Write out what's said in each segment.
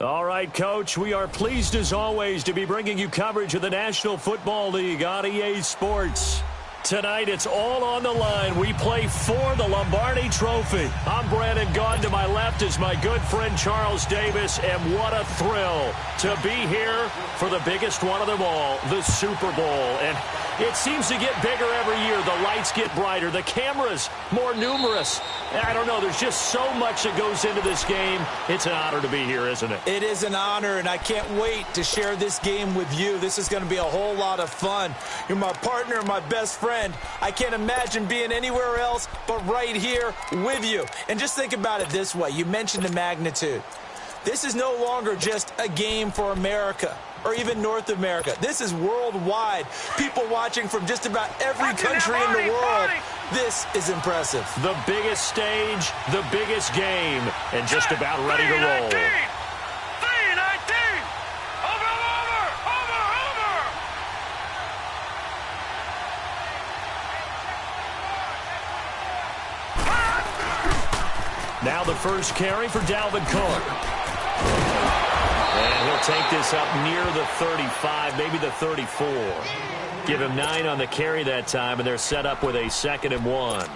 All right, Coach, we are pleased as always to be bringing you coverage of the National Football League on EA Sports. Tonight, it's all on the line. We play for the Lombardi Trophy. I'm Brandon Gaughan. To my left is my good friend Charles Davis, and what a thrill to be here for the biggest one of them all, the Super Bowl. And it seems to get bigger every year. The lights get brighter. The cameras more numerous. I don't know. There's just so much that goes into this game. It's an honor to be here, isn't it? It is an honor, and I can't wait to share this game with you. This is going to be a whole lot of fun. You're my partner, my best friend. I can't imagine being anywhere else but right here with you. And just think about it this way. You mentioned the magnitude. This is no longer just a game for America or even North America. This is worldwide. People watching from just about every country in the world. This is impressive. The biggest stage, the biggest game, and just about ready to roll. 319! Now the first carry for Dalvin Cook. And he'll take this up near the 35, maybe the 34. Give him 9 on the carry that time, and they're set up with a 2nd and 1.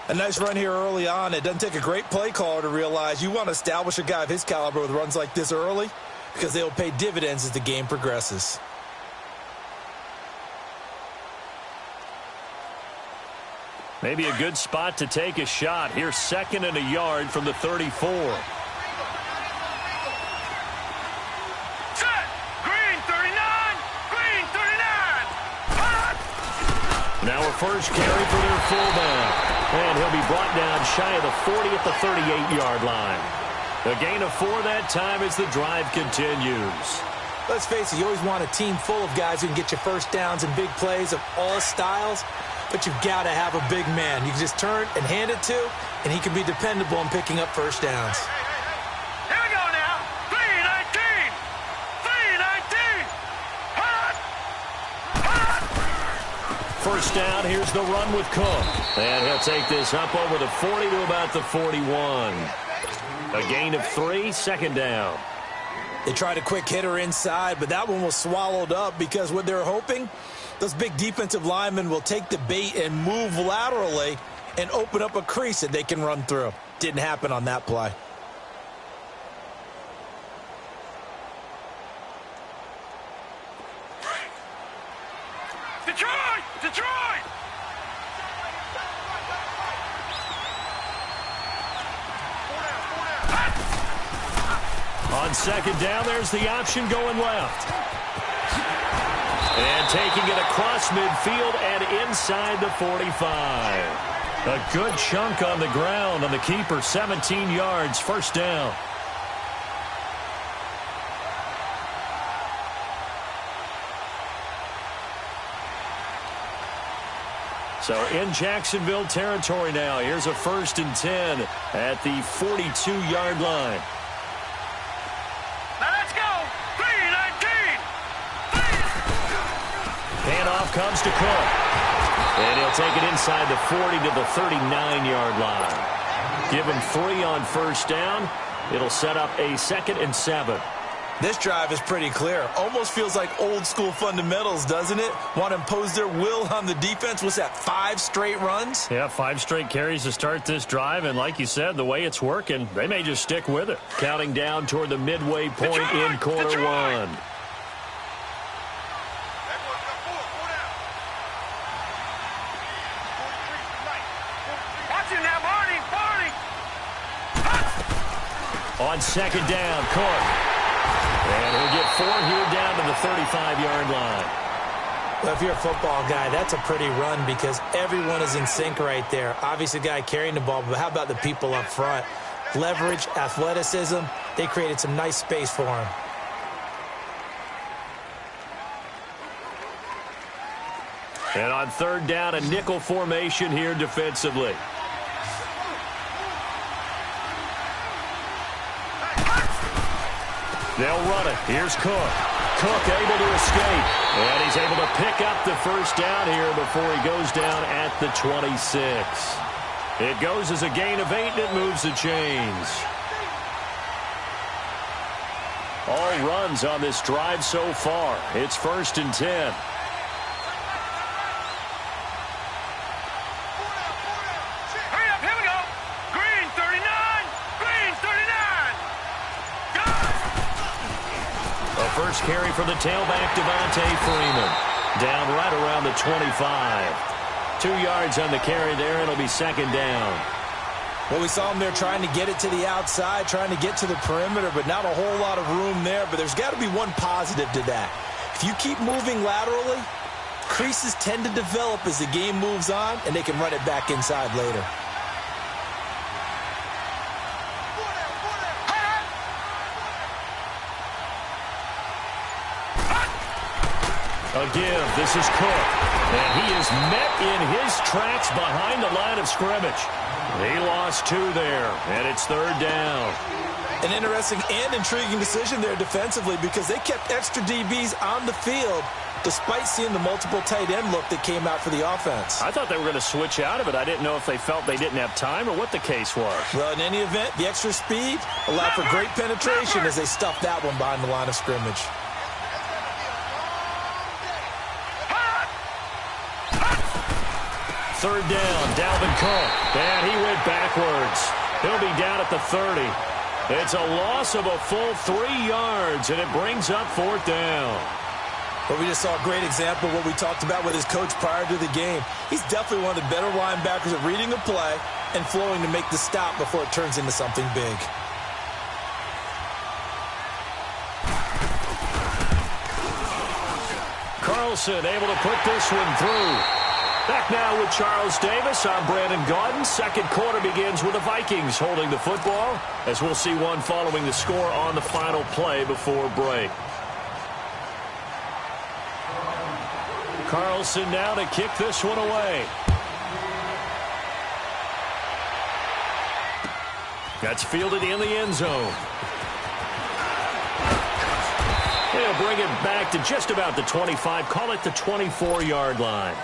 A nice run here early on. It doesn't take a great play caller to realize you want to establish a guy of his caliber with runs like this early because they'll pay dividends as the game progresses. Maybe a good spot to take a shot. Here's 2nd and a yard from the 34. Set! Green 39! Green 39! Now a first carry for their fullback. And he'll be brought down shy of the 40 at the 38-yard line. A gain of 4 that time as the drive continues. Let's face it, you always want a team full of guys who can get you first downs and big plays of all styles. But you've got to have a big man you can just turn and hand it to, and he can be dependable in picking up first downs. Here we go now. 319! 319! Hot! Hot! First down, here's the run with Cook. And he'll take this up over the 40 to about the 41. A gain of 3, 2nd down. They tried a quick hitter inside, but that one was swallowed up because what they're hoping, those big defensive linemen will take the bait and move laterally and open up a crease that they can run through. Didn't happen on that play. Detroit! Detroit! On 2nd down, there's the option going left. And taking it across midfield and inside the 45. A good chunk on the ground on the keeper, 17 yards, first down. So in Jacksonville territory now. Here's a 1st and 10 at the 42-yard line. Now let's go! 319! Handoff comes to Cook. And he'll take it inside the 40 to the 39-yard line. Give him 3 on first down. It'll set up a 2nd and 7. This drive is pretty clear. Almost feels like old school fundamentals, doesn't it? Want to impose their will on the defense. What's that, 5 straight runs? Yeah, 5 straight carries to start this drive. And like you said, the way it's working, they may just stick with it. Counting down toward the midway point in quarter 1. On 2nd down, Cook. And he'll get 4 here down to the 35-yard line. Well, if you're a football guy, that's a pretty run because everyone is in sync right there. Obviously, the guy carrying the ball, but how about the people up front? Leverage, athleticism, they created some nice space for him. And on 3rd down, a nickel formation here defensively. They'll run it. Here's Cook. Cook able to escape. And he's able to pick up the first down here before he goes down at the 26. It goes as a gain of 8, and it moves the chains. All runs on this drive so far. It's 1st and 10. Hurry up, here we go. Green 39. Green 39. Go. A first carry for the tailback, Devontae Freeman. Down right around the 25. 2 yards on the carry there. It'll be 2nd down. Well, we saw him there trying to get it to the outside, trying to get to the perimeter, but not a whole lot of room there. But there's got to be one positive to that. If you keep moving laterally, creases tend to develop as the game moves on, and they can run it back inside later. A give. This is Cook. And he is met in his tracks behind the line of scrimmage. He lost 2 there, and it's 3rd down. An interesting and intriguing decision there defensively because they kept extra DBs on the field despite seeing the multiple tight end look that came out for the offense. I thought they were going to switch out of it. I didn't know if they felt they didn't have time or what the case was. Well, in any event, the extra speed allowed for great penetration as they stuffed that one behind the line of scrimmage. Third down, Dalvin Cook. And he went backwards. He'll be down at the 30. It's a loss of a full 3 yards, and it brings up 4th down. But we just saw a great example of what we talked about with his coach prior to the game. He's definitely one of the better linebackers at reading a play and flowing to make the stop before it turns into something big. Carlson able to put this one through. Back now with Charles Davis. I'm Brandon Gaudin. Second quarter begins with the Vikings holding the football, as we'll see one following the score on the final play before break. Carlson now to kick this one away. That's fielded in the end zone. He'll bring it back to just about the 25. Call it the 24-yard line.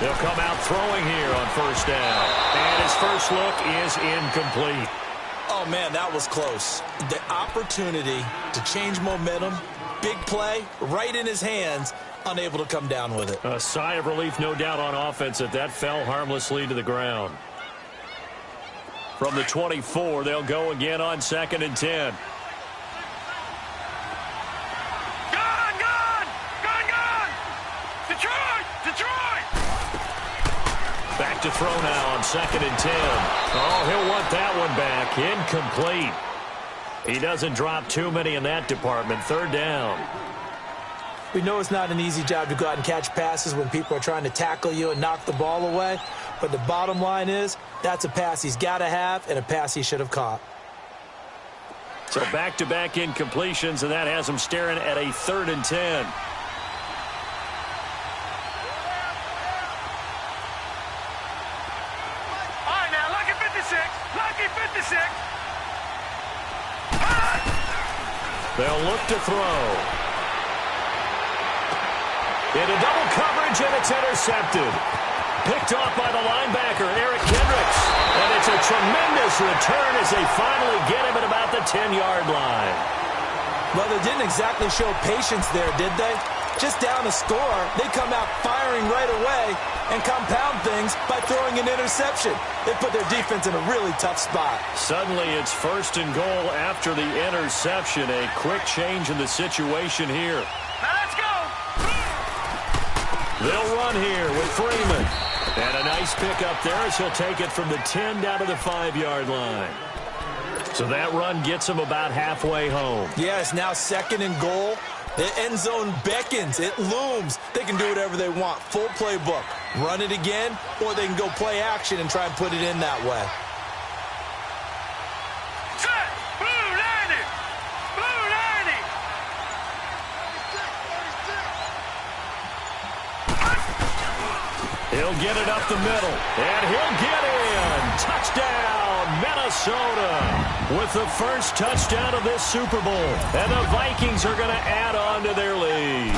They'll come out throwing here on 1st down. And his first look is incomplete. Oh, man, that was close. The opportunity to change momentum, big play, right in his hands, unable to come down with it. A sigh of relief, no doubt, on offense that fell harmlessly to the ground. From the 24, they'll go again on 2nd and 10. Back to throw now on 2nd and 10. Oh, he'll want that one back. Incomplete. He doesn't drop too many in that department. 3rd down. We know it's not an easy job to go out and catch passes when people are trying to tackle you and knock the ball away. But the bottom line is that's a pass he's got to have and a pass he should have caught. So back-to-back incompletions, and that has him staring at a 3rd and 10. They'll look to throw. Into double coverage, and it's intercepted. Picked off by the linebacker, Eric Kendricks. And it's a tremendous return as they finally get him at about the 10-yard line. Well, they didn't exactly show patience there, did they? Just down a score, they come out firing right away and compound things by throwing an interception. They put their defense in a really tough spot. Suddenly it's 1st and goal after the interception. A quick change in the situation here. Now let's go. They'll run here with Freeman. And a nice pickup there as he'll take it from the 10 down to the 5-yard line. So that run gets him about halfway home. Yeah, it's now 2nd and goal. The end zone beckons. It looms. They can do whatever they want. Full playbook. Run it again, or they can go play action and try and put it in that way. Set. Blue 90. Blue 90. He'll get it up the middle, and he'll get in. Touchdown, Minnesota, with the first touchdown of this Super Bowl. And the Vikings are going to add on to their lead.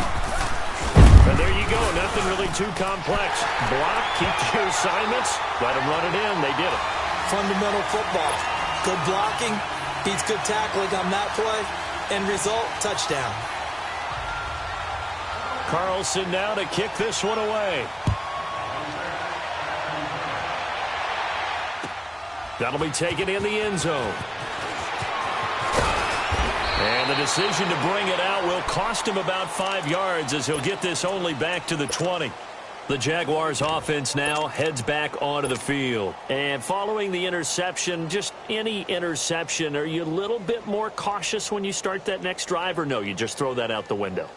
And there you go, nothing really too complex. Block, keep to your assignments, let them run it in. They did it. Fundamental football. Good blocking, beats good tackling on that play. End result, touchdown. Carlson now to kick this one away. That'll be taken in the end zone. And the decision to bring it out will cost him about 5 yards as he'll get this only back to the 20. The Jaguars offense now heads back onto the field. And following the interception, just any interception, are you a little bit more cautious when you start that next drive, or no, you just throw that out the window?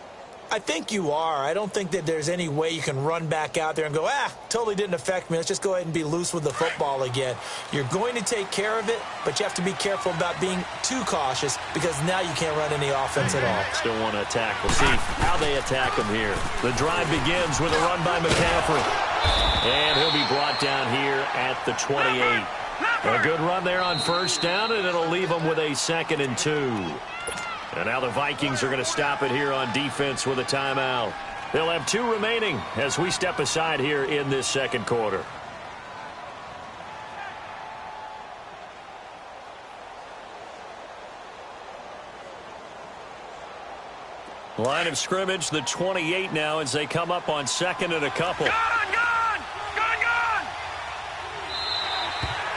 I think you are. I don't think that there's any way you can run back out there and go, totally didn't affect me. Let's just go ahead and be loose with the football again. You're going to take care of it, but you have to be careful about being too cautious because now you can't run any offense at all. Still want to attack. We'll see how they attack him here. The drive begins with a run by McCaffrey. And he'll be brought down here at the 28. A good run there on first down, and it'll leave him with a 2nd and 2. And now the Vikings are going to stop it here on defense with a timeout. They'll have 2 remaining as we step aside here in this second quarter. Line of scrimmage, the 28 now as they come up on 2nd and a couple. Gone!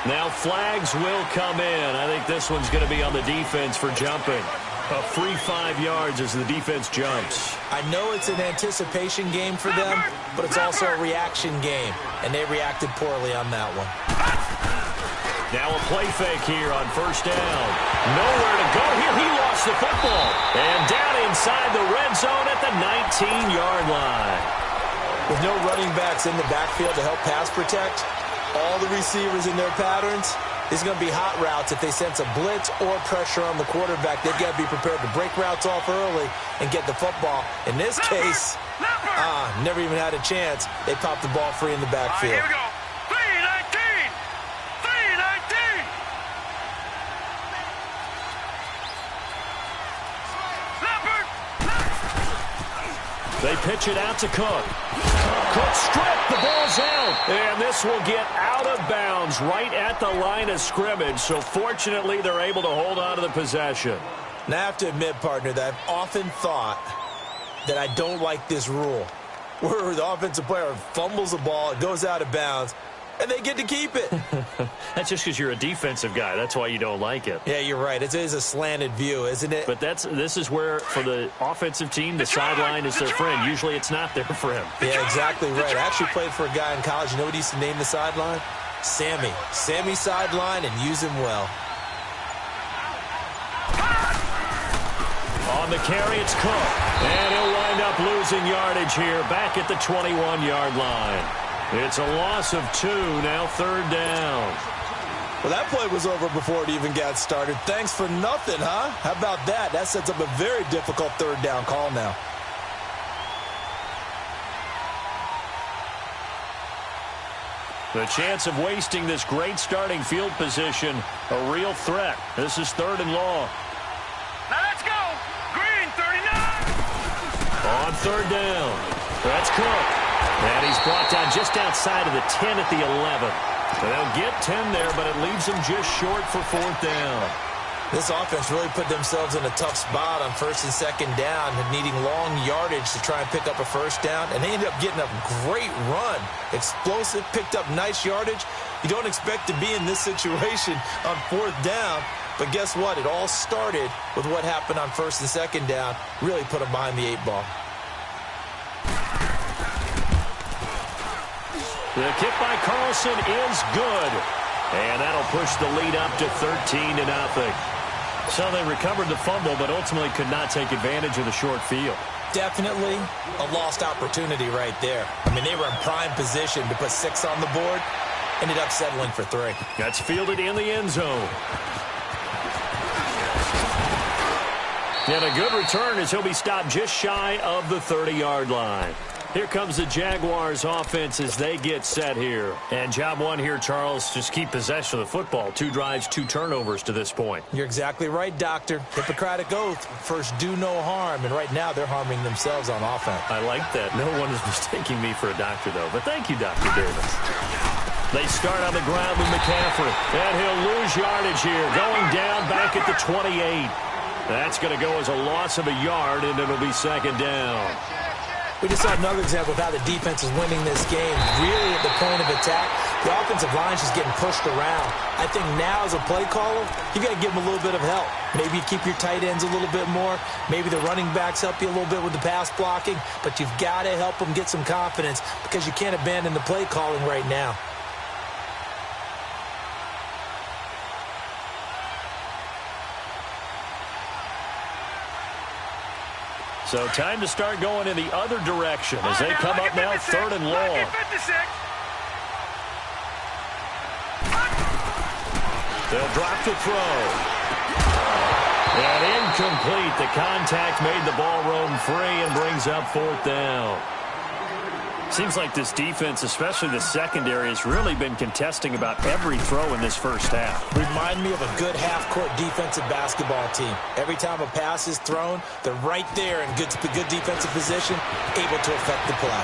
Now flags will come in. I think this one's going to be on the defense for jumping. A free 5 yards as the defense jumps. I know it's an anticipation game for them, but it's also a reaction game, and they reacted poorly on that one. Now a play fake here on first down. Nowhere to go here. He lost the football. And down inside the red zone at the 19-yard line. With no running backs in the backfield to help pass protect, all the receivers in their patterns, these are going to be hot routes. If they sense a blitz or pressure on the quarterback, they've got to be prepared to break routes off early and get the football. In this case, never even had a chance. They popped the ball free in the backfield. Here we go. 3-19. 3-19. They pitch it out to Cook. Cook stripped, the ball's out, and this will get out of bounds right at the line of scrimmage, so fortunately they're able to hold on to the possession. Now I have to admit, partner, that I've often thought that I don't like this rule, where the offensive player fumbles the ball, it goes out of bounds, and they get to keep it. That's just because you're a defensive guy. That's why you don't like it. Yeah, you're right. It is a slanted view, isn't it? But this is where, for the offensive team, the sideline is their friend. Usually it's not there for him. Yeah, exactly right. I actually played for a guy in college. You know what he used to name the sideline? Sammy. Sammy sideline, and use him well. On the carry, it's Cook. And he'll wind up losing yardage here back at the 21-yard line. It's a loss of 2, now 3rd down. Well, that play was over before it even got started. Thanks for nothing, huh? How about that? That sets up a very difficult 3rd down call now. The chance of wasting this great starting field position, a real threat. This is 3rd and long. Now let's go. Green, 39. On 3rd down, that's Cook. And he's brought down just outside of the 10 at the 11. So they'll get 10 there, but it leaves them just short for 4th down. This offense really put themselves in a tough spot on 1st and 2nd down, needing long yardage to try and pick up a 1st down, and they ended up getting a great run. Explosive, picked up nice yardage. You don't expect to be in this situation on 4th down, but guess what? It all started with what happened on 1st and 2nd down. Really put them behind the 8 ball. The kick by Carlson is good. And that'll push the lead up to 13-0. So they recovered the fumble, but ultimately could not take advantage of the short field. Definitely a lost opportunity right there. I mean, they were in prime position to put 6 on the board. Ended up settling for 3. That's fielded in the end zone. And a good return as he'll be stopped just shy of the 30-yard line. Here comes the Jaguars offense as they get set here. And job one here, Charles, just keep possession of the football. 2 drives, 2 turnovers to this point. You're exactly right, Doctor. Hippocratic oath. First, do no harm. And right now, they're harming themselves on offense. I like that. No one is mistaking me for a doctor, though. But thank you, Dr. Davis. They start on the ground with McCaffrey. And he'll lose yardage here. Going down back at the 28. That's going to go as a loss of a yard, and it'll be second down. We just saw another example of how the defense is winning this game. Really at the point of attack, the offensive line is just getting pushed around. I think now as a play caller, you got to give them a little bit of help. Maybe you keep your tight ends a little bit more. Maybe the running backs help you a little bit with the pass blocking. But you've got to help them get some confidence because you can't abandon the play calling right now. So time to start going in the other direction as they come up now 3rd and long. They'll drop the throw. And incomplete. The contact made the ball roam free and brings up 4th down. Seems like this defense, especially the secondary, has really been contesting about every throw in this first half. Remind me of a good half-court defensive basketball team. Every time a pass is thrown, they're right there in good defensive position, able to affect the play.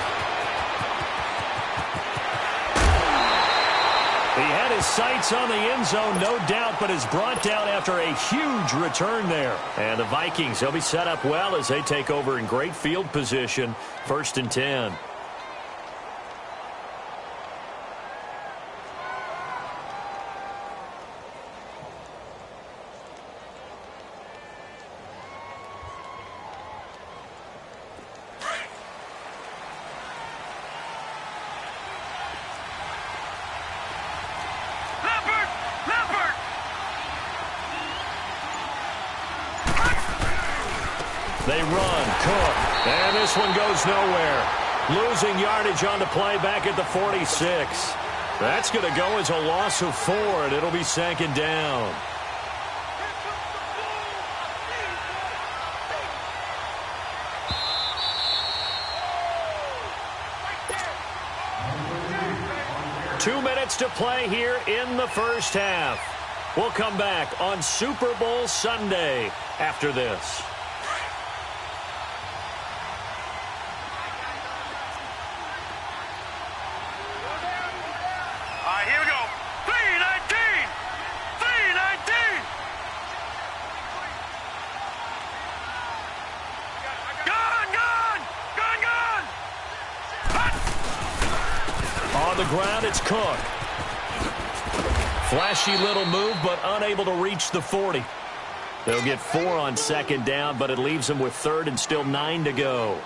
He had his sights on the end zone, no doubt, but is brought down after a huge return there. And the Vikings, they'll be set up well as they take over in great field position, 1st and 10. They run, Cook, and this one goes nowhere. Losing yardage on the play back at the 46. That's going to go as a loss of 4, and it'll be 2nd down. Two minutes to play here in the first half. We'll come back on Super Bowl Sunday after this. Here we go. 319. 319. Gone. On the ground, it's Cook. Flashy little move, but unable to reach the 40. They'll get 4 on 2nd down, but it leaves them with 3rd and still 9 to go.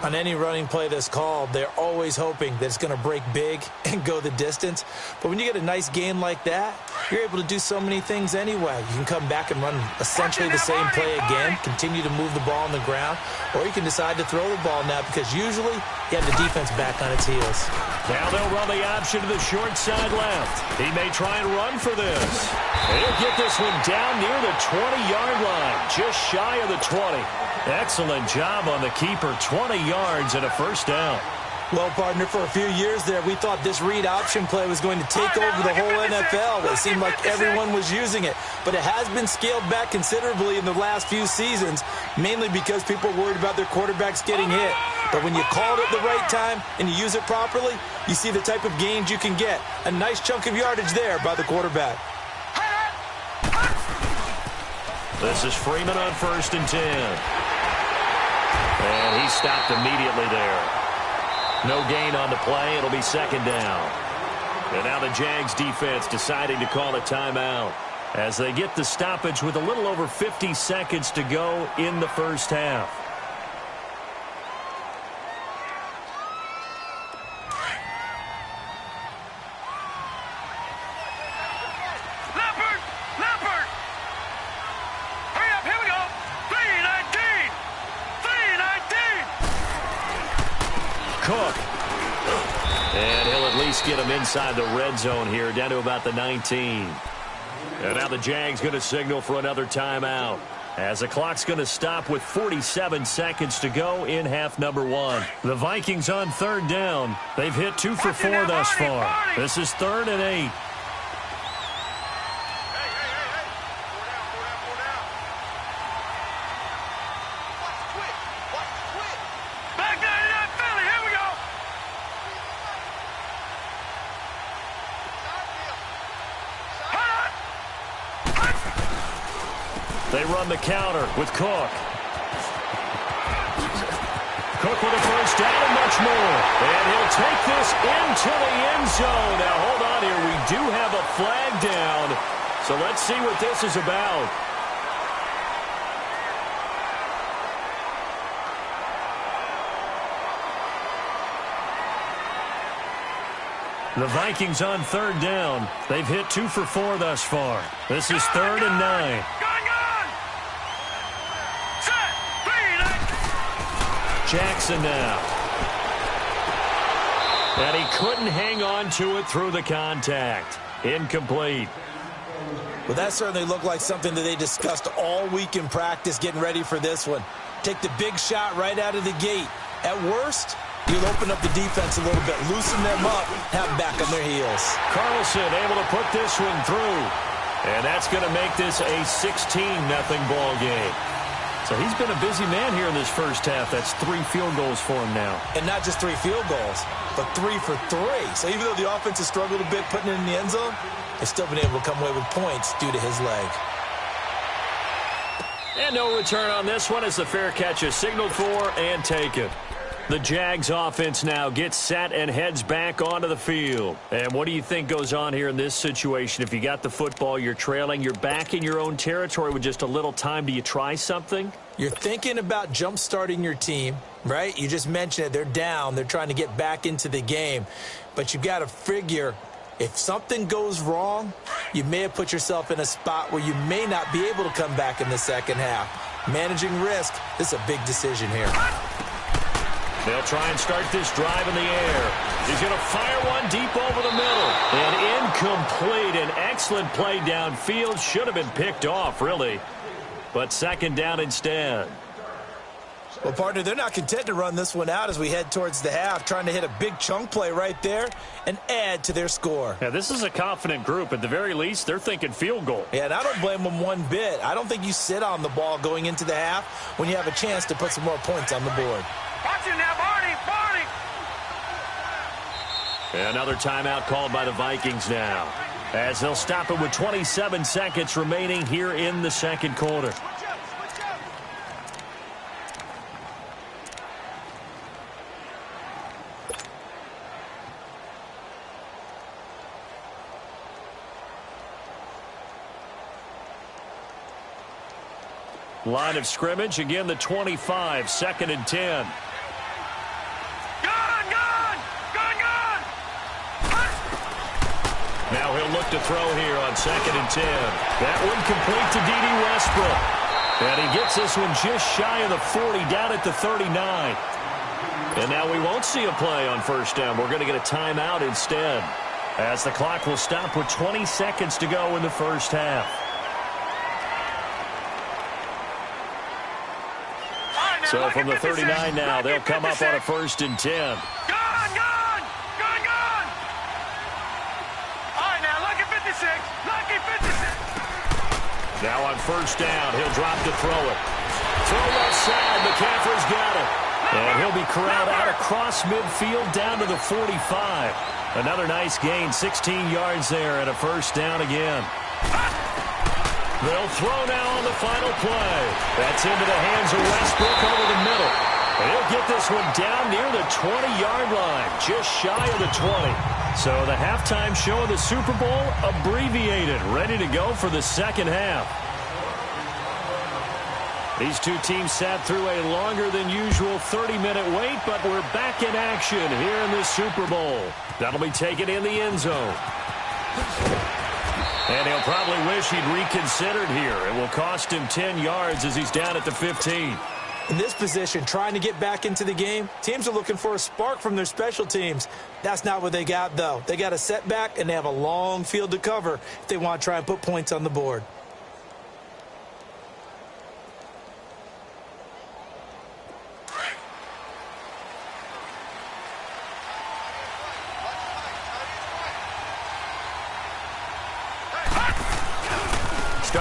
On any running play that's called, they're always hoping that it's going to break big and go the distance. But when you get a nice game like that, you're able to do so many things anyway. You can come back and run essentially the same play again, continue to move the ball on the ground, or you can decide to throw the ball now because usually you have the defense back on its heels. Now they'll run the option to the short side left. He may try and run for this. He'll get this one down near the 20-yard line, just shy of the 20. Excellent job on the keeper, 20 yards and a 1st down. Well, partner, for a few years there, we thought this read option play was going to take over the whole NFL. It seemed like everyone was using it. But it has been scaled back considerably in the last few seasons, mainly because people are worried about their quarterbacks getting hit. But when you call it at the right time and you use it properly, you see the type of gains you can get. A nice chunk of yardage there by the quarterback. This is Freeman on 1st and 10. And he stopped immediately there. No gain on the play. It'll be 2nd down. And now the Jags defense deciding to call a timeout as they get the stoppage with a little over 50 seconds to go in the first half. Cook. And he'll at least get him inside the red zone here, down to about the 19. And now the Jags going to signal for another timeout. as the clock's going to stop with 47 seconds to go in half number 1. The Vikings on third down. They've hit 2 for 4 thus far. This is 3rd and 8. They run the counter with Cook. Cook with a first down and much more. And he'll take this into the end zone. Now, hold on here. We do have a flag down. So let's see what this is about. The Vikings on third down. They've hit 2 for 4 thus far. This is 3rd and 9. Jackson now. And he couldn't hang on to it through the contact. Incomplete. Well, that certainly looked like something that they discussed all week in practice getting ready for this one. Take the big shot right out of the gate. At worst, you'll open up the defense a little bit, loosen them up, have them back on their heels. Carlson able to put this one through. And that's going to make this a 16-0 ball game. So he's been a busy man here in this first half. That's 3 field goals for him now. And not just 3 field goals, but 3 for 3. So even though the offense has struggled a bit putting it in the end zone, they've still been able to come away with points due to his leg. And no return on this one as the fair catch is signaled for and taken. The Jags offense now gets set and heads back onto the field. And what do you think goes on here in this situation? If you got the football, you're trailing, you're back in your own territory with just a little time. Do you try something? You're thinking about jump-starting your team, right? You just mentioned it. They're down. They're trying to get back into the game. But you got to figure if something goes wrong, you may have put yourself in a spot where you may not be able to come back in the second half. Managing risk, this is a big decision here. They'll try and start this drive in the air. He's going to fire one deep over the middle. And incomplete. An excellent play downfield. Should have been picked off, really. But second down instead. Well, partner, they're not content to run this one out as we head towards the half, trying to hit a big chunk play right there and add to their score. Yeah, this is a confident group. At the very least, they're thinking field goal. Yeah, and I don't blame them one bit. I don't think you sit on the ball going into the half when you have a chance to put some more points on the board. Watch it now, Barney, Barney. Another timeout called by the Vikings now, as they'll stop it with 27 seconds remaining here in the second quarter. Line of scrimmage, again the 25, 2nd and 10. Now he'll look to throw here on 2nd and 10. That one complete to D.D. Westbrook. And he gets this one just shy of the 40, down at the 39. And now we won't see a play on first down. We're going to get a timeout instead, as the clock will stop with 20 seconds to go in the first half. So from the 39 now, they'll come up on a 1st and 10. Gone! All right, now, lucky 56. Lucky 56. Now on first down, he'll drop to throw it. Throw left side, McCaffrey's got it. And he'll be corralled out across midfield down to the 45. Another nice gain, 16 yards there, and a first down again. They'll throw now on the final play. That's into the hands of Westbrook over the middle. And he'll get this one down near the 20-yard line, just shy of the 20. So the halftime show of the Super Bowl abbreviated, ready to go for the second half. These two teams sat through a longer than usual 30-minute wait, but we're back in action here in the Super Bowl. That'll be taken in the end zone. And he'll probably wish he'd reconsidered here. It will cost him 10 yards as he's down at the 15. In this position, trying to get back into the game, teams are looking for a spark from their special teams. That's not what they got, though. They got a setback, and they have a long field to cover if they want to try and put points on the board.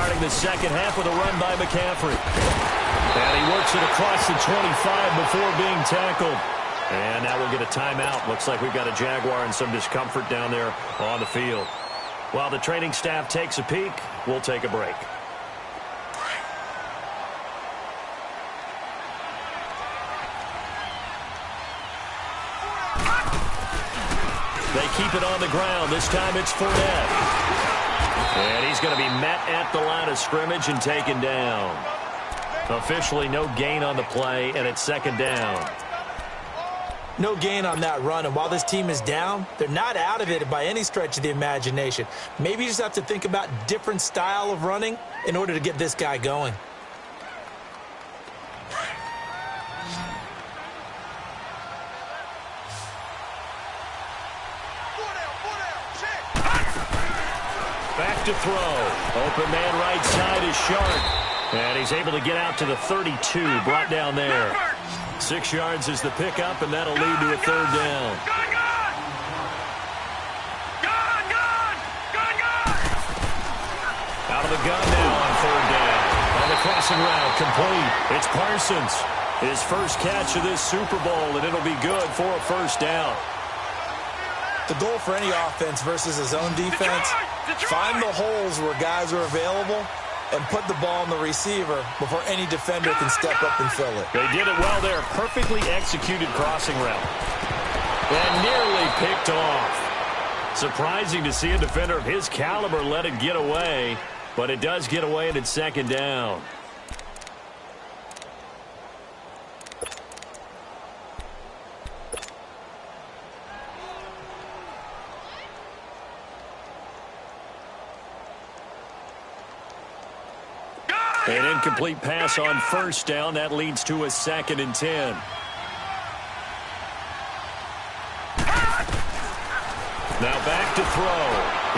starting the second half with a run by McCaffrey. And he works it across the 25 before being tackled. And now we'll get a timeout. Looks like we've got a Jaguar and some discomfort down there on the field. While the training staff takes a peek, we'll take a break. They keep it on the ground. This time it's Fournette. And he's going to be met at the line of scrimmage and taken down. Officially no gain on the play, and it's second down. No gain on that run, and while this team is down, they're not out of it by any stretch of the imagination. Maybe you just have to think about different style of running in order to get this guy going. Back to throw. Open man right side is Sharp. And he's able to get out to the 32, brought down there. 6 yards is the pickup, and that'll lead to a third down. Out of the gun now on third down. On the crossing route, complete. It's Parsons. His first catch of this Super Bowl, and it'll be good for a first down. The goal for any offense versus his own defense, find the holes where guys are available and put the ball on the receiver before any defender can step up and fill it. They did it well there. Perfectly executed crossing route. And nearly picked off. Surprising to see a defender of his caliber let it get away, but it does get away, and it's second down. An incomplete pass on first down. That leads to a 2nd and 10. Now back to throw.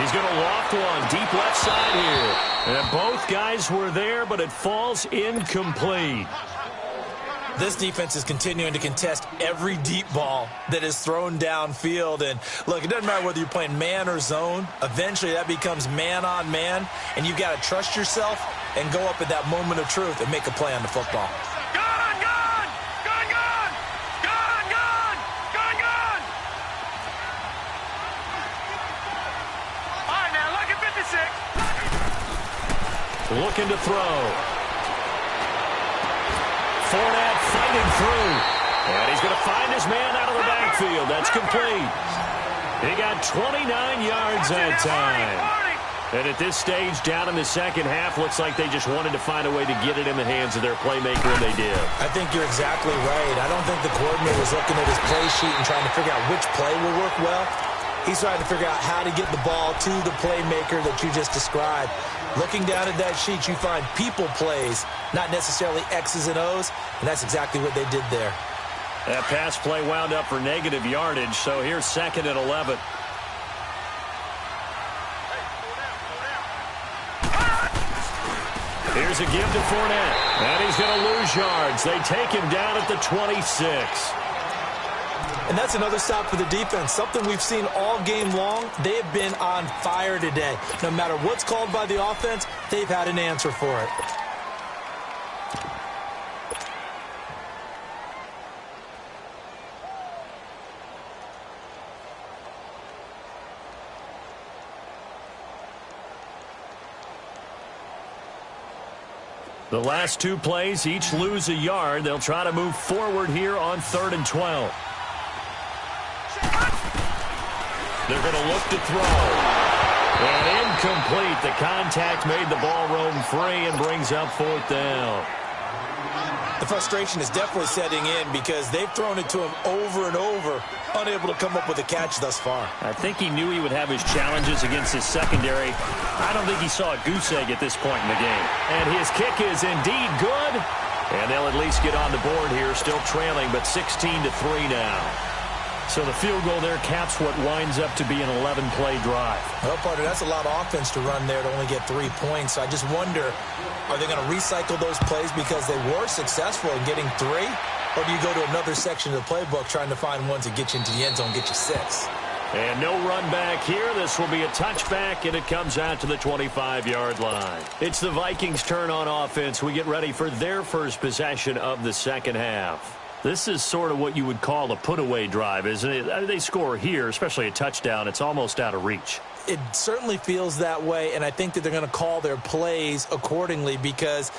He's going to loft one deep left side here. And both guys were there, but it falls incomplete. This defense is continuing to contest every deep ball that is thrown downfield. And, look, it doesn't matter whether you're playing man or zone. Eventually that becomes man on man, and you've got to trust yourself and go up at that moment of truth and make a play on the football. All right, now look at 56. Looking to throw. Fournette fighting through. And he's going to find his man out of the backfield. That's complete. He got 29 yards that time. And at this stage, down in the second half, looks like they just wanted to find a way to get it in the hands of their playmaker, and they did. I think you're exactly right. I don't think the coordinator was looking at his play sheet and trying to figure out which play will work well. He's trying to figure out how to get the ball to the playmaker that you just described. Looking down at that sheet, you find people plays, not necessarily X's and O's, and that's exactly what they did there. That pass play wound up for negative yardage, so here's 2nd and 11. Here's a give to Fournette, and he's going to lose yards. They take him down at the 26. And that's another stop for the defense, something we've seen all game long. They have been on fire today. No matter what's called by the offense, they've had an answer for it. The last 2 plays each lose a yard. They'll try to move forward here on 3rd and 12. They're going to look to throw. And incomplete. The contact made the ball roam free and brings up 4th down. The frustration is definitely setting in because they've thrown it to him over and over, unable to come up with a catch thus far. I think he knew he would have his challenges against his secondary. I don't think he saw a goose egg at this point in the game. And his kick is indeed good. And they'll at least get on the board here, still trailing, but 16-3 now. So the field goal there caps what winds up to be an 11-play drive. Well, partner, that's a lot of offense to run there to only get 3 points. So I just wonder, are they going to recycle those plays because they were successful in getting 3? Or do you go to another section of the playbook trying to find ones that get you into the end zone, get you 6? And no run back here. This will be a touchback, and it comes out to the 25-yard line. It's the Vikings' turn on offense. We get ready for their first possession of the second half. This is sort of what you would call a put-away drive, isn't it? They score here, especially a touchdown. It's almost out of reach. It certainly feels that way, and I think that they're going to call their plays accordingly because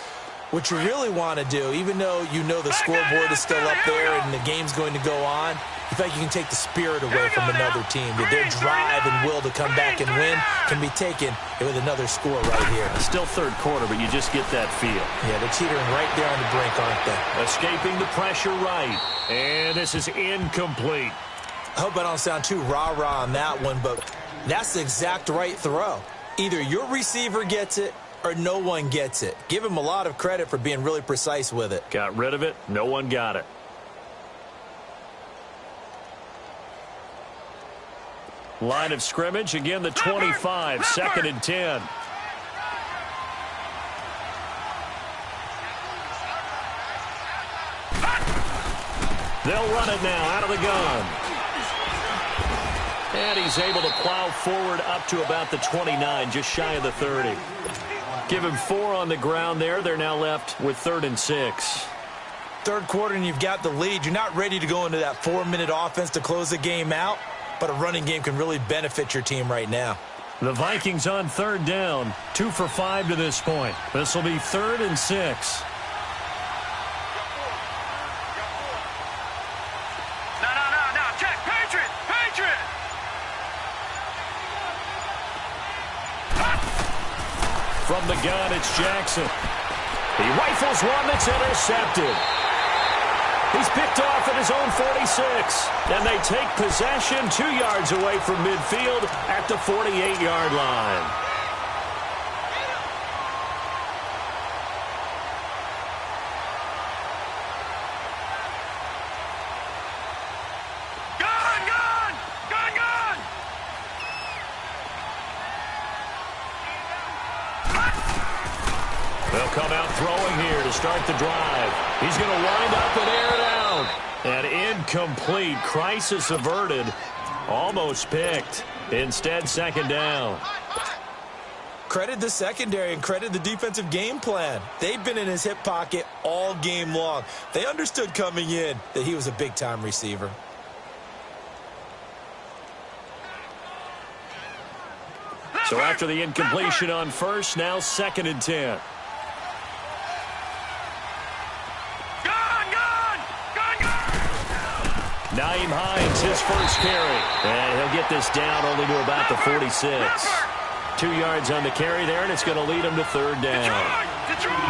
what you really want to do, even though you know the scoreboard is still up there and the game's going to go on, you feel like you can take the spirit away from another team. Their drive and will to come back and win can be taken with another score right here. Still third quarter, but you just get that feel. Yeah, they're teetering right there on the brink, aren't they? Escaping the pressure right. And this is incomplete. I hope I don't sound too rah-rah on that one, but that's the exact right throw. Either your receiver gets it or no one gets it. Give him a lot of credit for being really precise with it. Got rid of it. No one got it. Line of scrimmage, again the 25, second and 10. They'll run it now out of the gun. And he's able to plow forward up to about the 29, just shy of the 30. Give him 4 on the ground there. They're now left with 3rd and 6. Third quarter and you've got the lead. You're not ready to go into that 4-minute offense to close the game out. But a running game can really benefit your team right now. The Vikings on 3rd down, 2 for 5 to this point. This will be 3rd and 6. No. Check. Patriot. From the gun, it's Jackson. He rifles one that's intercepted. He's picked off at his own 46. And they take possession 2 yards away from midfield at the 48-yard line. Gun! They'll come out throwing here to start the drive. He's going to wind up and air it out. And incomplete. Crisis averted. Almost picked. Instead, second down. Credit the secondary and credit the defensive game plan. They've been in his hip pocket all game long. They understood coming in that he was a big-time receiver. So after the incompletion on first, now 2nd and 10. Naeem Hines, his first carry. And he'll get this down only to about the 46. 2 yards on the carry there, and it's going to lead him to 3rd down.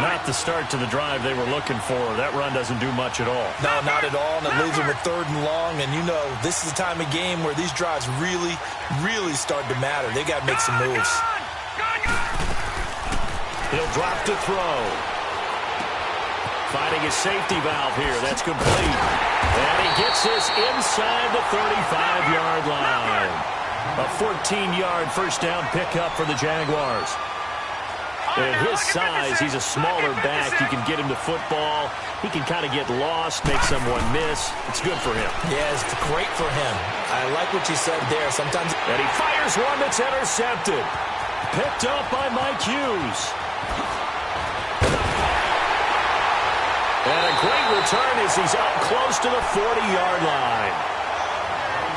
Not the start to the drive they were looking for. That run doesn't do much at all. No, not at all, and it leaves them with 3rd and long. And you know, this is the time of game where these drives really, really start to matter. They got to make some moves. He'll drop to throw. Finding his safety valve here. That's complete. And he gets this inside the 35-yard line. A 14-yard first down pickup for the Jaguars. At his size, he's a smaller back. You can get him to football. He can kind of get lost, make someone miss. It's good for him. Yeah, it's great for him. I like what you said there. Sometimes. And he fires one that's intercepted. Picked up by Mike Hughes. And a great return as he's up close to the 40-yard line.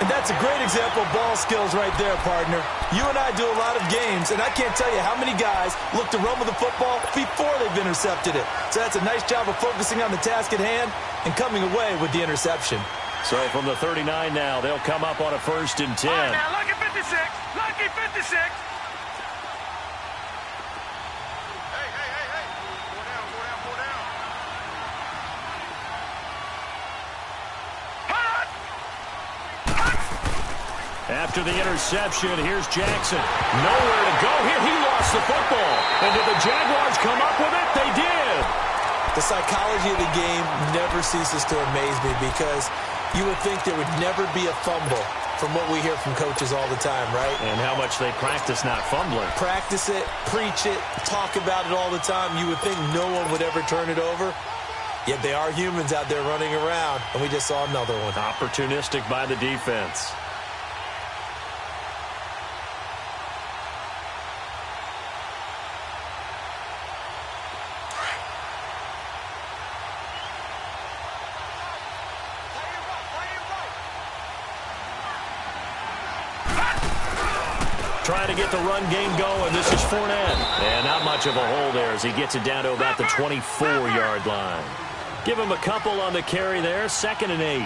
And that's a great example of ball skills right there, partner. You and I do a lot of games, and I can't tell you how many guys look to run with the football before they've intercepted it. So that's a nice job of focusing on the task at hand and coming away with the interception. So from the 39 now, they'll come up on a 1st and 10. All right, now, lucky 56. Lucky 56. After the interception, here's Jackson. Nowhere to go here. He lost the football. And did the Jaguars come up with it? They did. The psychology of the game never ceases to amaze me because you would think there would never be a fumble from what we hear from coaches all the time, right? And how much they practice not fumbling. Practice it, preach it, talk about it all the time. You would think no one would ever turn it over. Yet they are humans out there running around, and we just saw another one. Opportunistic by the defense. Trying to get the run game going. This is Fournette. And not much of a hole there as he gets it down to about the 24-yard line. Give him a couple on the carry there. 2nd and 8.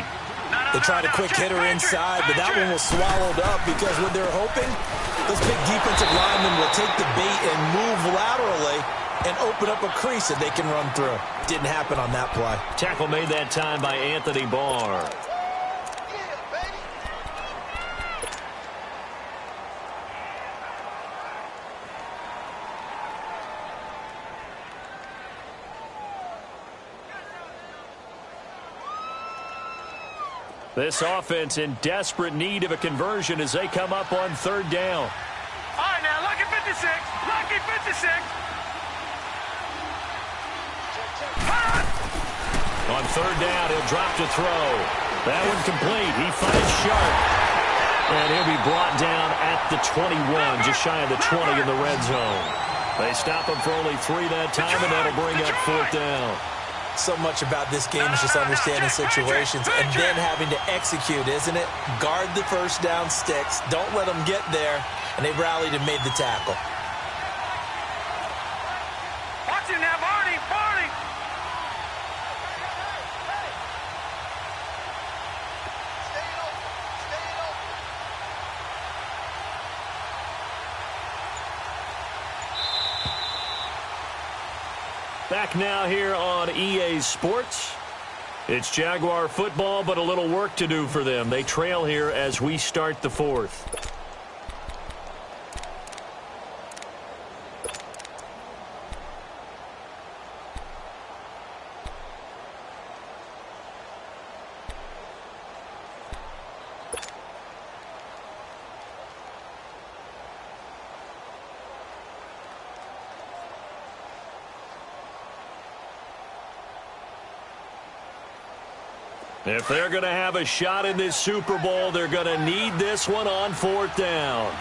They tried a quick hitter inside, but that one was swallowed up because what they're hoping, those big defensive linemen will take the bait and move laterally and open up a crease that they can run through. Didn't happen on that play. Tackle made that time by Anthony Barr. This offense in desperate need of a conversion as they come up on 3rd down. All right, now, lucky 56. Lucky 56. On 3rd down, he'll drop to throw. That one complete. He finds Sharp. And he'll be brought down at the 21, just shy of the 20 in the red zone. They stop him for only 3 that time, and that'll bring up 4th down. So much about this game is just understanding situations and then having to execute, isn't it? Guard the first down sticks. Don't let them get there. And they rallied and made the tackle. Watch it now, Barney. Barney. Back now here on EA Sports. It's Jaguar football, but a little work to do for them. They trail here as we start the 4th. If they're going to have a shot in this Super Bowl, they're going to need this one on 4th down.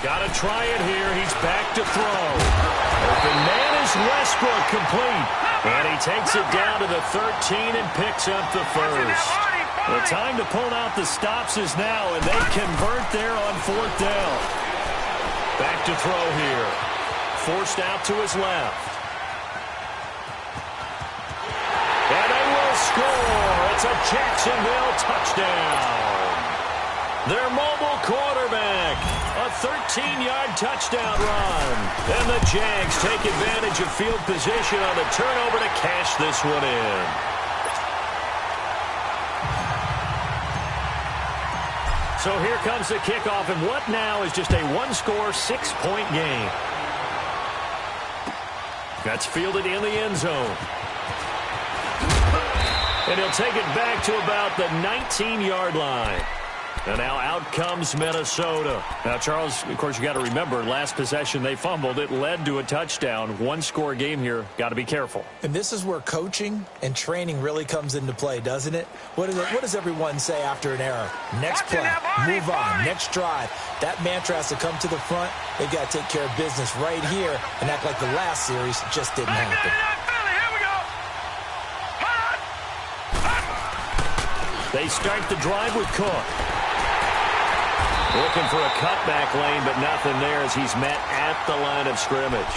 Got to try it here. He's back to throw. Open man is Westbrook, complete. And he takes it down to the 13 and picks up the first. The time to pull out the stops is now, and they convert there on 4th down. Back to throw here. Forced out to his left. And they will score. It's a Jacksonville touchdown. Their mobile quarterback. A 13-yard touchdown run. And the Jags take advantage of field position on the turnover to cash this one in. So here comes the kickoff, and what now is just a one-score, 6-point game. That's fielded in the end zone. And he'll take it back to about the 19-yard line. And now out comes Minnesota. Now, Charles, of course, you got to remember, last possession they fumbled. It led to a touchdown. One-score game here. Got to be careful. And this is where coaching and training really comes into play, doesn't it? What does everyone say after an error? Next play, move on, next drive. That mantra has to come to the front. They've got to take care of business right here and act like the last series just didn't happen. They start the drive with Cook. Looking for a cutback lane, but nothing there as he's met at the line of scrimmage.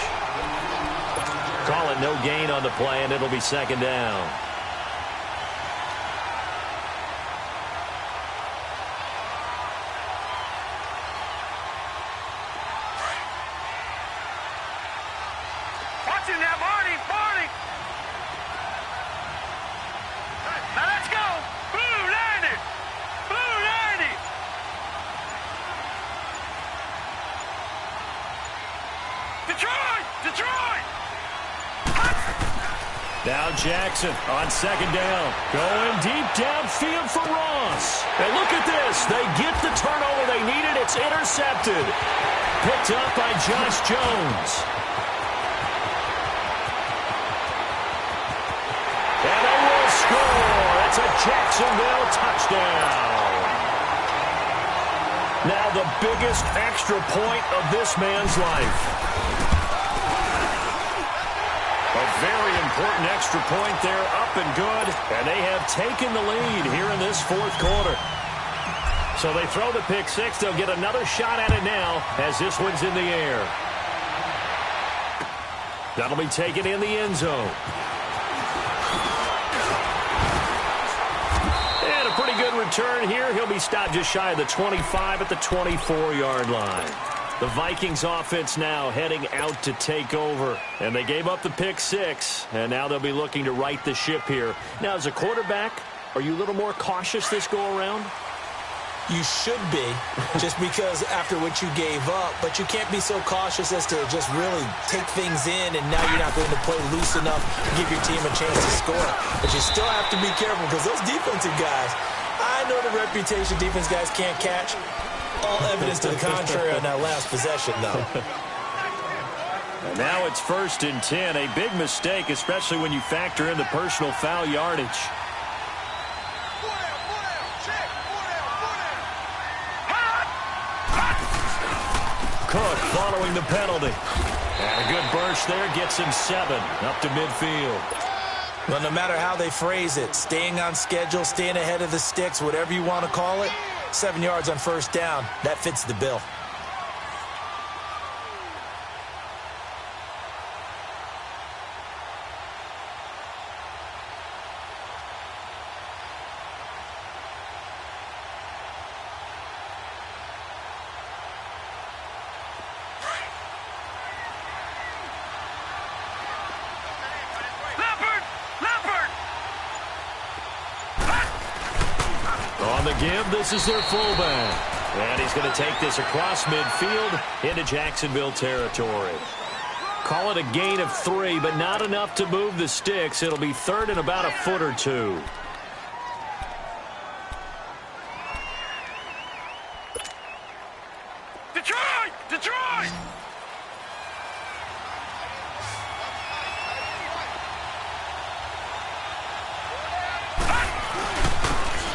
Call it no gain on the play, and it'll be 2nd down. Watching that, Barney. Barney. Now let's go. Blue 90. Blue 90. Detroit! Detroit! Now Jackson on 2nd down. Going deep downfield for Ross. And look at this. They get the turnover they needed. It's intercepted. Picked up by Josh Jones. And they will score. It's a Jacksonville touchdown. Now the biggest extra point of this man's life. A very important extra point there, up and good, and they have taken the lead here in this fourth quarter. So they throw the pick six. They'll get another shot at it now as this one's in the air. That'll be taken in the end zone. And a pretty good return here. He'll be stopped just shy of the 25 at the 24-yard line. The Vikings offense now heading out to take over. And they gave up the pick six, and now they'll be looking to right the ship here. Now, as a quarterback, are you a little more cautious this go-around? You should be, just because after what you gave up, but you can't be so cautious as to just really take things in, and now you're not going to play loose enough to give your team a chance to score. But you still have to be careful because those defensive guys, I know the reputation defense guys can't catch. All evidence to the contrary on that last possession, though. And now it's 1st and 10, a big mistake, especially when you factor in the personal foul yardage. Cook following the penalty. And a good burst there gets him 7 up to midfield. Well, no matter how they phrase it, staying on schedule, staying ahead of the sticks, whatever you want to call it, 7 yards on first down, that fits the bill. On the give, this is their fullback. And he's going to take this across midfield into Jacksonville territory. Call it a gain of 3, but not enough to move the sticks. It'll be 3rd and about a foot or 2. Detroit! Detroit!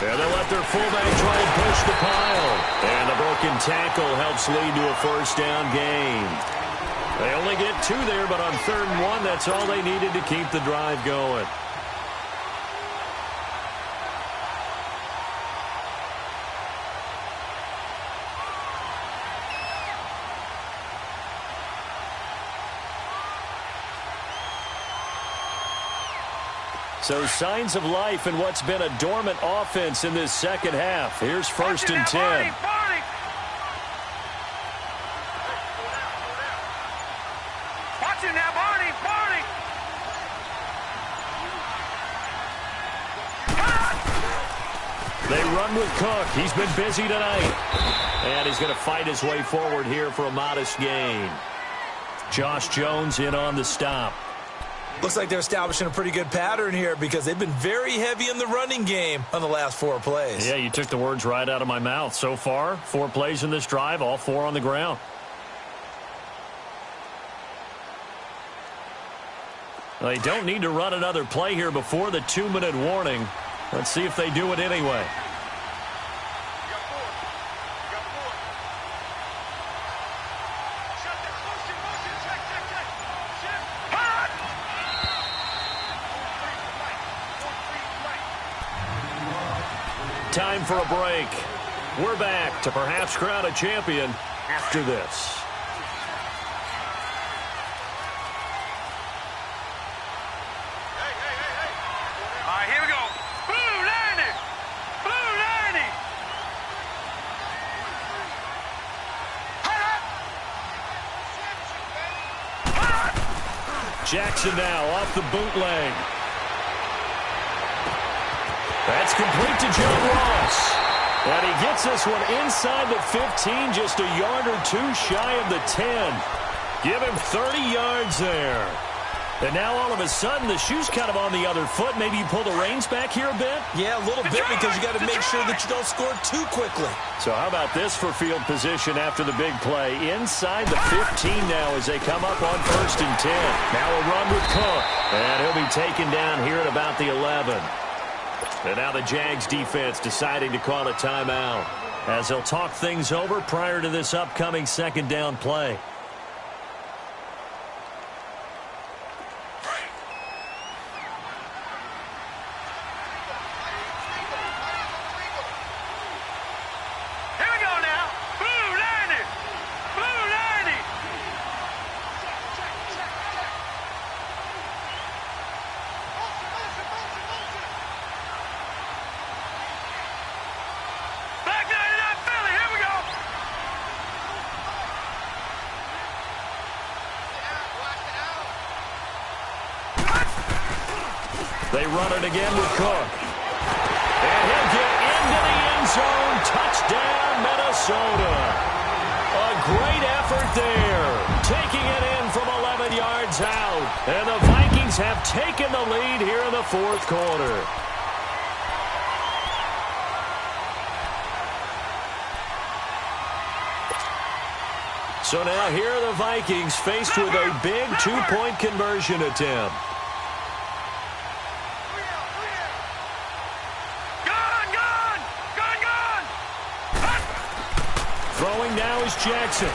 And they'll let their fullback try and push the pile. And the broken tackle helps lead to a first down gain. They only get 2 there, but on 3rd and 1, that's all they needed to keep the drive going. So signs of life in what's been a dormant offense in this second half. Here's 1st and 10. Watching now, Barney, Barney. They run with Cook. He's been busy tonight. And he's going to fight his way forward here for a modest gain. Josh Jones in on the stop. Looks like they're establishing a pretty good pattern here because they've been very heavy in the running game on the last 4 plays. Yeah, you took the words right out of my mouth. So far, 4 plays in this drive, all 4 on the ground. Well, they don't need to run another play here before the 2-minute warning. Let's see if they do it anyway. Time for a break. We're back to perhaps crown a champion after this. All right, here we go. Blue Lanny! Blue Lanny! Jackson now off the bootleg. That's complete to John Ross. And he gets this one inside the 15, just a yard or 2 shy of the 10. Give him 30 yards there. And now all of a sudden, the shoe's kind of on the other foot. Maybe you pull the reins back here a bit? Yeah, a little bit because you got to make sure that you don't score too quickly. So how about this for field position after the big play? Inside the 15 now as they come up on 1st and 10. Now a run with Cook. And he'll be taken down here at about the 11. And now the Jags defense deciding to call a timeout as they'll talk things over prior to this upcoming 2nd down play. They run it again with Cook. And he'll get into the end zone. Touchdown, Minnesota. A great effort there. Taking it in from 11 yards out. And the Vikings have taken the lead here in the fourth quarter. So now here are the Vikings faced with a big two-point conversion attempt. Throwing now is Jackson.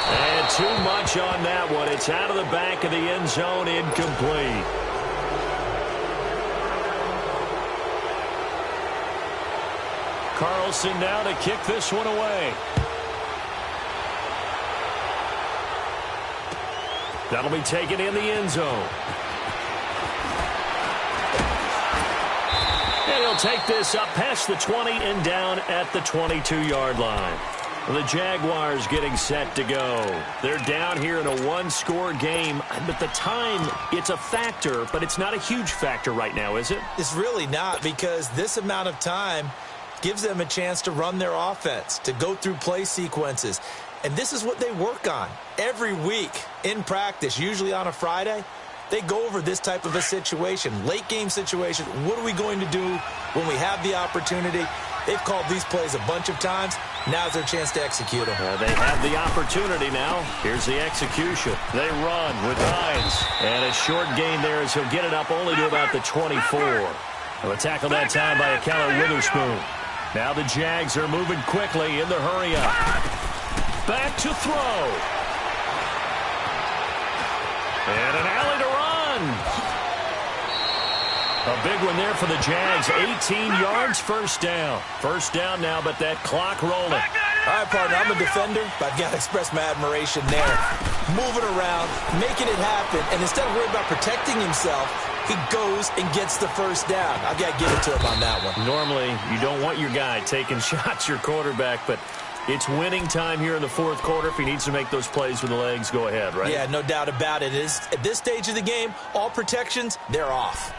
And too much on that one. It's out of the back of the end zone, incomplete. Carlson now to kick this one away. That'll be taken in the end zone. And he'll take this up past the 20 and down at the 22-yard line. The Jaguars getting set to go. They're down here in a one-score game. But the time, it's a factor, but it's not a huge factor right now, is it? It's really not, because this amount of time gives them a chance to run their offense, to go through play sequences. And this is what they work on every week in practice, usually on a Friday. They go over this type of a situation, late game situation. What are we going to do when we have the opportunity? They've called these plays a bunch of times. Now's their chance to execute them. They have the opportunity now. Here's the execution. They run with Hines. And a short gain there as he'll get it up only to about the 24. A tackle that time by Keller Witherspoon. Now the Jags are moving quickly in the hurry up. Back to throw. And an alley to run. A big one there for the Jags. 18 yards, first down. First down now, but that clock rolling. All right, partner, I'm a defender, but I've got to express my admiration there. Moving around, making it happen, and instead of worrying about protecting himself, he goes and gets the first down. I've got to give it to him on that one. Normally, you don't want your guy taking shots, your quarterback, but it's winning time here in the fourth quarter. If he needs to make those plays with the legs, go ahead, right? Yeah, no doubt about it. At this stage of the game, all protections, they're off.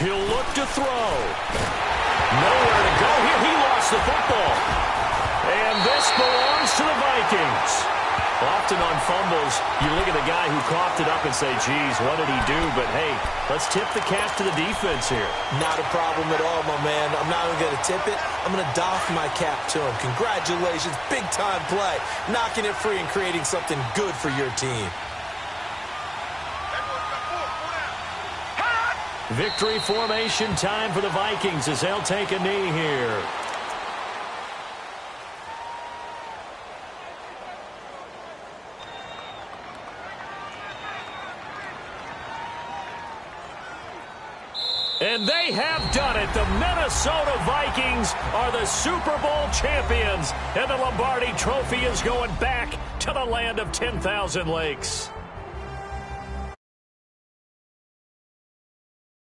He'll look to throw. Nowhere to go here. He lost the football. And this belongs to the Vikings. Often on fumbles, you look at the guy who coughed it up and say, geez, what did he do? But, hey, let's tip the cap to the defense here. Not a problem at all, my man. I'm not even going to tip it. I'm going to doff my cap to him. Congratulations. Big-time play. Knocking it free and creating something good for your team. Victory formation time for the Vikings as they'll take a knee here. And they have done it. The Minnesota Vikings are the Super Bowl champions. And the Lombardi Trophy is going back to the land of 10,000 lakes.